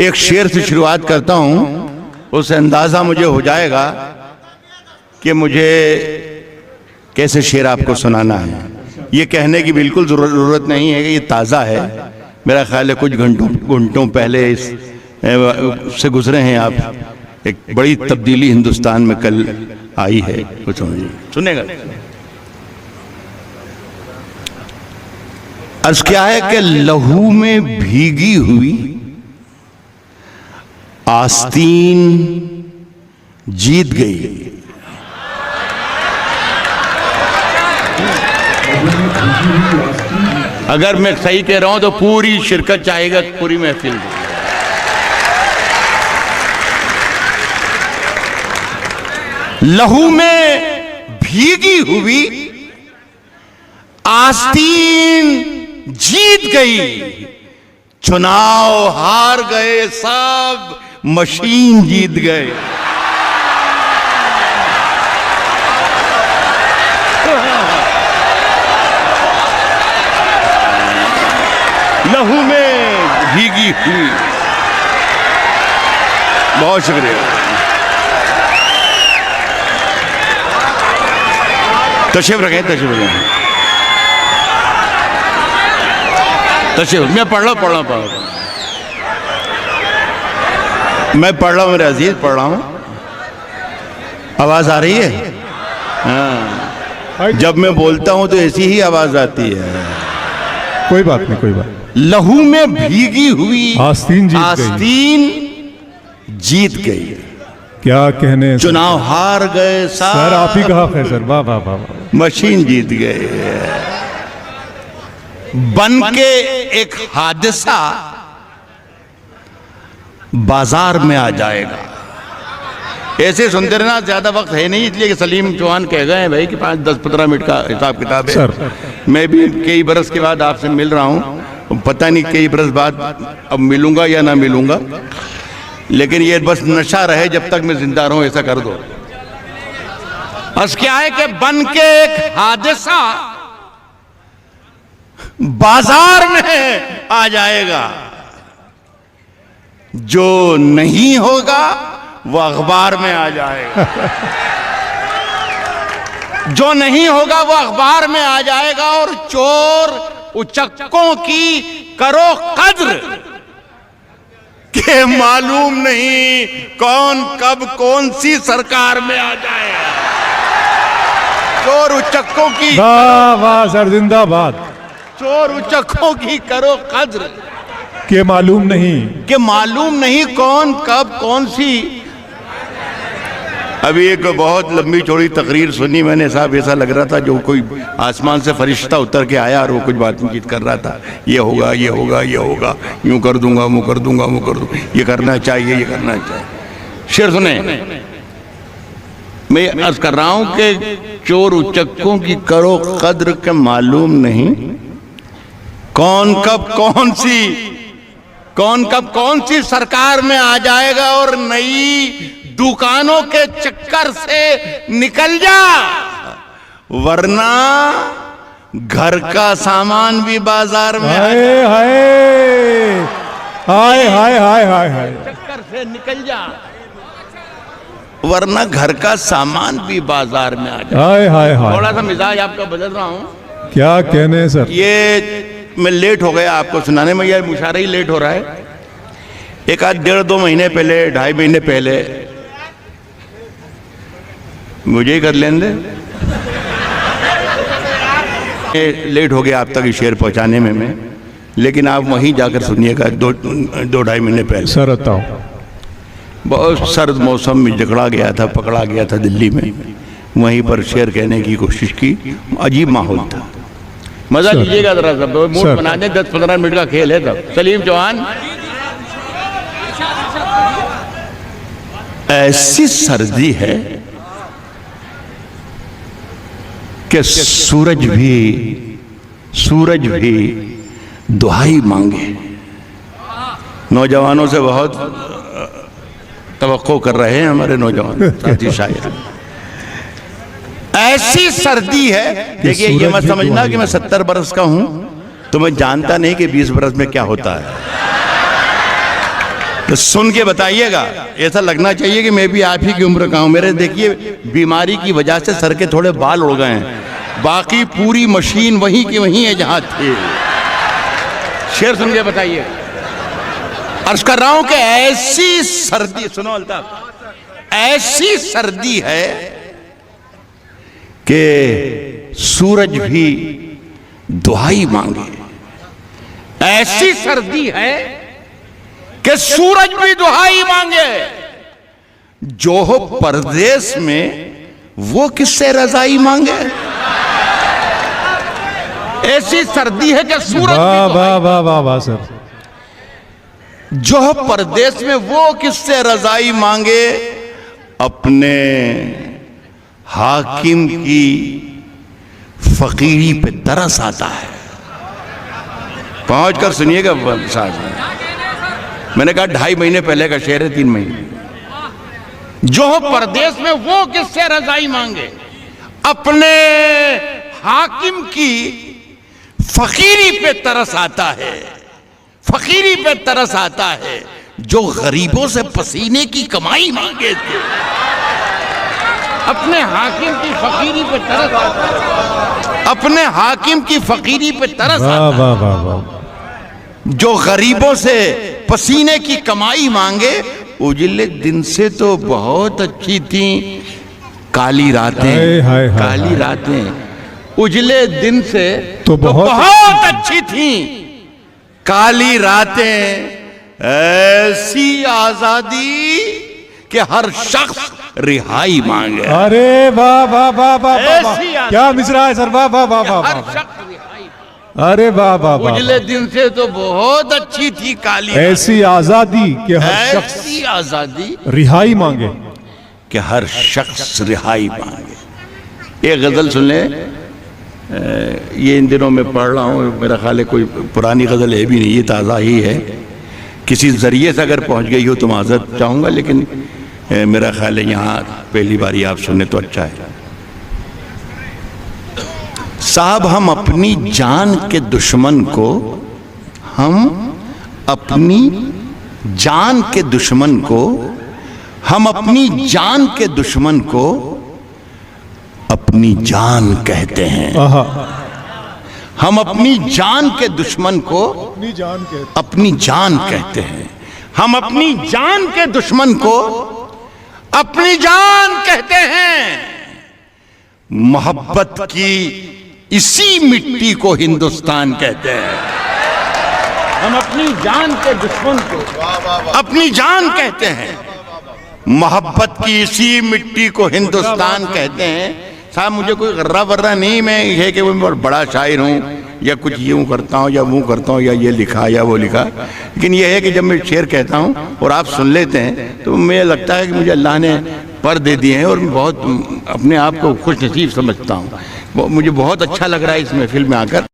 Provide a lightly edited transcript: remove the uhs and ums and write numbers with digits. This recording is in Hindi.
एक शेर से शुरुआत करता हूं, उससे अंदाजा मुझे हो जाएगा कि मुझे कैसे शेर आपको सुनाना है। ये कहने की बिल्कुल जरूरत नहीं है कि ये ताज़ा है, मेरा ख्याल है कुछ घंटों पहले इस से गुजरे हैं आप। एक बड़ी तब्दीली हिंदुस्तान में कल आई है, कुछ सुनेगा। अर्ज क्या है कि लहू में भीगी हुई आस्तीन जीत गई। अगर मैं सही कह रहा हूं तो पूरी शिरकत चाहेगा, पूरी महफिल। लहू में भीगी हुई आस्तीन जीत गई, चुनाव हार गए सब, मशीन जीत गए। लहू में भीगी हुई। बहुत शुक्रिया। तशरीफ रखें, तशरीफ रखें, तशरीफ। मैं पढ़ रहा हूँ मैं पढ़ रहा हूँ मेरे अजीज, पढ़ रहा हूँ। आवाज आ रही है? हाँ, जब मैं बोलता हूँ तो ऐसी ही आवाज आती है। कोई बात नहीं, कोई बात। लहू में भीगी हुई आस्तीन जीत गई। क्या कहने, चुनाव हार गए सर। आप ही कहा फैसर, वाह वाह वाह। मशीन जीत गए। बन के एक हादसा बाजार में आ जाएगा। ऐसे सुनते रहना, ज्यादा वक्त है नहीं, इसलिए कि सलीम चौहान कह गए हैं भाई कि 5-10-15 मिनट का हिसाब किताब है। सर, मैं भी कई बरस के बाद आपसे मिल रहा हूं, पता नहीं कई बरस बाद अब मिलूंगा या ना मिलूंगा, लेकिन ये बस नशा रहे जब तक मैं जिंदा रहूं, ऐसा कर दो। बस क्या है कि बन के एक हादसा बाजार में आ जाएगा। जो नहीं होगा वो अखबार में आ जाएगा। जो नहीं होगा वो अखबार में आ जाएगा। और चोर उचक्कों की करो कद्र के मालूम नहीं कौन कब कौन सी सरकार में आ जाएगा। चोर उचक्कों की, वाह वाह सर, जिंदाबाद। चोर उचक्कों की करो कद्र के मालूम नहीं कौन कब कौन सी। अभी एक बहुत लंबी चौड़ी तकरीर सुनी मैंने साहब, ऐसा लग रहा था जो कोई आसमान से फरिश्ता उतर के आया और वो कुछ बातचीत कर रहा था। ये होगा, ये होगा, ये होगा, यूं कर दूंगा, वो कर दूंगा, वो कर दूंगा, ये करना चाहिए, ये करना चाहिए। शेर सुने, मैं अर्ज कर रहा हूं कि चोर उचक्कों की करो कद्र के मालूम नहीं कौन कब कौन सी सरकार में आ जाएगा। और नई दुकानों के चक्कर से निकल जा, वरना घर का सामान भी बाजार में हाय हाय हाय हाय हाय हाय हाय। चक्कर से निकल जा, वरना घर का सामान भी बाजार में आ जाए। हाय हाय हाय। थोड़ा सा मिजाज आपका बदल रहा हूं। क्या कहने सर। ये मैं लेट हो गया आपको सुनाने में, यह मुशायरा ही लेट हो रहा है। एक आध 1.5-2 महीने पहले, 2.5 महीने पहले, मुझे ही कर लेने लेट हो गया आप तक शेर पहुंचाने में मैं, लेकिन आप वहीं जाकर सुनिएगा। 2-2.5 महीने पहले सर बताओ। बहुत सर्द मौसम में पकड़ा गया था दिल्ली में। वहीं पर शेर कहने की कोशिश की, अजीब माहौल था। मजा लीजिएगा जरा, सब मूड बना दें। 10-15 मिनट का खेल है सब। सलीम चौहान, ऐसी सर्दी है कि सूरज भी दुहाई मांगे। नौजवानों से बहुत तवक्को कर रहे हैं हमारे नौजवान साथी शायर। ऐसी सर्दी है, देखिए ये मत समझना कि मैं 70 बरस का हूं तो मैं जानता नहीं कि 20 बरस में क्या होता है। तो सुन के बताइएगा। ऐसा लगना चाहिए कि मैं भी आप ही की उम्र का हूं। मेरे देखिए बीमारी की वजह से सर के थोड़े बाल उड़ गए हैं, बाकी पूरी मशीन वहीं की वहीं है जहां थे। शेर सुन के बताइए। अर्ज कर रहा हूं कि ऐसी सर्दी, सुनो अल्ताफ, ऐसी सर्दी है कि सूरज भी दुहाई मांगे। ऐसी सर्दी है कि सूरज भी दुहाई मांगे। जो हो परदेश में वो किससे रजाई मांगे। ऐसी सर्दी है कि सूरज वाह भी वाह वाह वाह वाह सर। जो हो परदेश में वो किससे रजाई मांगे। अपने हाकिम की फकीरी पे तरस आता है। पहुंच कर सुनिएगा साहब, मैंने कहा 2.5 महीने पहले का शेर है, 3 महीने। जो हो परदेश में वो किससे रजाई मांगे। अपने हाकिम की फकीरी पे तरस आता है। फकीरी पे तरस आता है। जो गरीबों से पसीने की कमाई मांगे थे। अपने हाकिम की फकीरी पे तरस आता है। अपने हाकिम की फकीरी पे तरस वाह आता है। वाह वाह वाह। जो गरीबों से पसीने की कमाई मांगे। उजले दिन से तो बहुत अच्छी थी काली रातें। हाय, हाय, हाय, काली हाय। रातें उजले दिन से तो बहुत अच्छी थी काली रातें। ऐसी आजादी कि हर शख्स रिहाई मांगे। अरे वाह वाह वाह वाह वाह वाह। ऐसी आदत। क्या मिसरा है सर, वाह वाह वाह वाह हर वाह। शख्स रिहाई। अरे वाह वाह वाह। उजले दिन से तो बहुत अच्छी थी काली ऐसी आजादी कि हर रातें। शख्स ऐसी आजादी रिहाई मांगे। कि हर शख्स रिहाई मांगे। एक गजल सुन ले, ये इन दिनों में पढ़ रहा हूँ। मेरा ख्याल है कोई पुरानी गजल है भी नहीं, ये ताज़ा ही है। किसी जरिए से अगर पहुँच गई हो तो माजरत चाहूँगा, लेकिन मेरा ख्याल है यहाँ पहली बारी आप सुने तो अच्छा है। साहब हम अपनी जान के दुश्मन को, हम अपनी जान के दुश्मन को, हम अपनी जान के दुश्मन को अपनी जान कहते हैं। आहा। हम अपनी जान के दुश्मन को अपनी जान के अपनी जान कहते हैं। हम अपनी जान के दुश्मन को अपनी जान कहते हैं। मोहब्बत की इसी मिट्टी को हिंदुस्तान कहते हैं। हम अपनी जान के दुश्मन को अपनी जान कहते हैं। मोहब्बत की इसी मिट्टी को हिंदुस्तान कहते हैं। साहब मुझे कोई गर्रा वर्रा नहीं, मैं ये कि मैं बहुत बड़ा शायर हूँ या कुछ यूँ करता हूँ या वो करता हूँ या ये लिखा या वो लिखा। लेकिन ये है कि जब मैं शेर कहता हूँ और आप सुन लेते हैं तो मुझे लगता है कि मुझे अल्लाह ने पर दे दिए हैं और मैं बहुत अपने आप को खुश नसीब समझता हूँ। मुझे बहुत अच्छा लग रहा है इस महफिल में आकर।